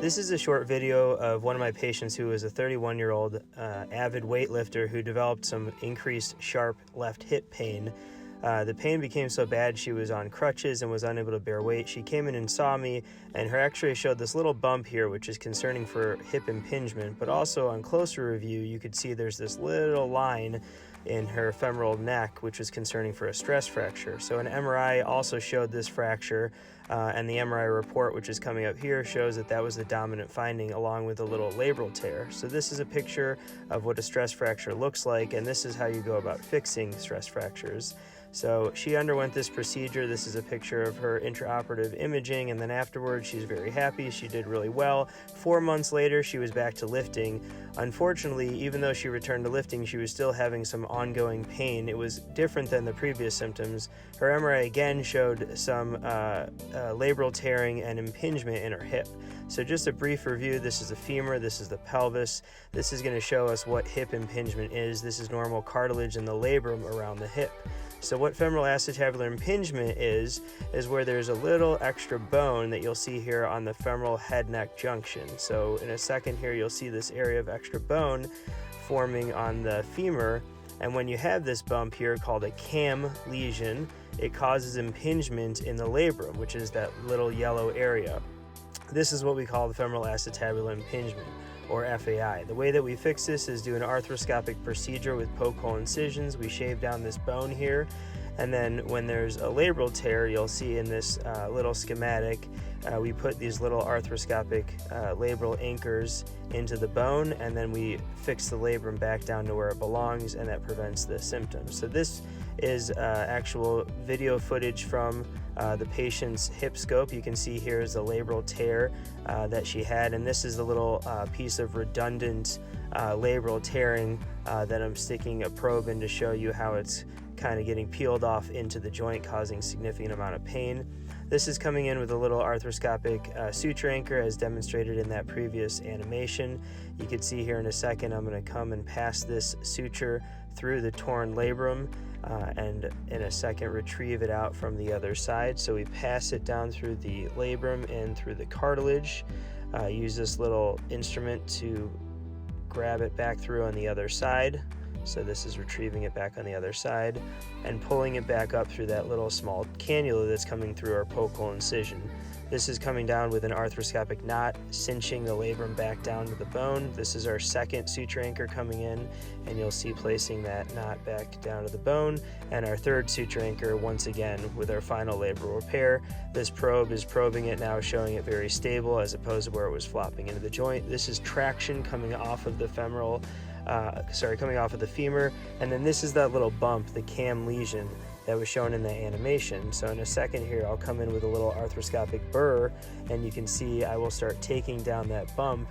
This is a short video of one of my patients who was a 31-year-old avid weightlifter who developed some increased sharp left hip pain. The pain became so bad she was on crutches and was unable to bear weight. She came in and saw me, and her x-ray showed this little bump here, which is concerning for hip impingement, but also on closer review you could see there's this little line in her femoral neck, which was concerning for a stress fracture. So an MRI also showed this fracture, and the MRI report, which is coming up here, shows that that was the dominant finding along with a little labral tear. So this is a picture of what a stress fracture looks like, and this is how you go about fixing stress fractures. So she underwent this procedure. This is a picture of her intraoperative imaging, and then afterwards she's very happy. She did really well. 4 months later, she was back to lifting. Unfortunately, even though she returned to lifting, she was still having some ongoing pain. It was different than the previous symptoms. Her MRI again showed some labral tearing and impingement in her hip. So just a brief review, this is the femur, this is the pelvis. This is going to show us what hip impingement is. This is normal cartilage in the labrum around the hip. So what femoral acetabular impingement is where there's a little extra bone that you'll see here on the femoral head-neck junction. So in a second here, you'll see this area of extra bone forming on the femur. And when you have this bump here called a cam lesion, it causes impingement in the labrum, which is that little yellow area. This is what we call the femoral acetabular impingement, or FAI. The way that we fix this is do an arthroscopic procedure with poke hole incisions. We shave down this bone here, and then when there's a labral tear, you'll see in this little schematic, we put these little arthroscopic labral anchors into the bone, and then we fix the labrum back down to where it belongs, and that prevents the symptoms. So this is actual video footage from the patient's hip scope. You can see here is the labral tear that she had, and this is a little piece of redundant labral tearing that I'm sticking a probe in to show you how it's kind of getting peeled off into the joint, causing significant amount of pain. This is coming in with a little arthroscopic suture anchor as demonstrated in that previous animation. You can see here in a second I'm going to come and pass this suture through the torn labrum and in a second retrieve it out from the other side. So we pass it down through the labrum and through the cartilage. Use this little instrument to grab it back through on the other side. So this is retrieving it back on the other side and pulling it back up through that little small cannula that's coming through our poke hole incision. This is coming down with an arthroscopic knot, cinching the labrum back down to the bone. This is our second suture anchor coming in, and you'll see placing that knot back down to the bone. And our third suture anchor, once again, with our final labral repair. This probe is probing it now, showing it very stable as opposed to where it was flopping into the joint. This is traction coming off of the femoral coming off of the femur, and then this is that little bump, the cam lesion that was shown in the animation. So in a second here I'll come in with a little arthroscopic burr, and you can see I will start taking down that bump,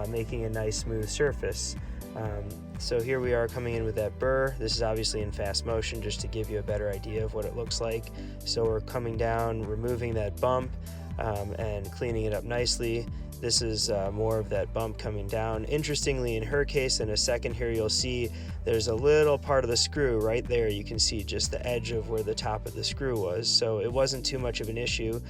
making a nice smooth surface. So here we are coming in with that burr. This is obviously in fast motion just to give you a better idea of what it looks like. So we're coming down, removing that bump, and cleaning it up nicely. This is more of that bump coming down. Interestingly, in her case, in a second here, you'll see there's a little part of the screw right there. You can see just the edge of where the top of the screw was. So it wasn't too much of an issue.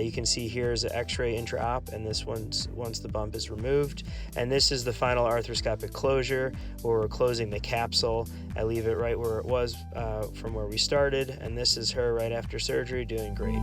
You can see here is an x-ray intra-op, and this one's once the bump is removed. And this is the final arthroscopic closure, where we're closing the capsule. I leave it right where it was from where we started. And this is her right after surgery, doing great.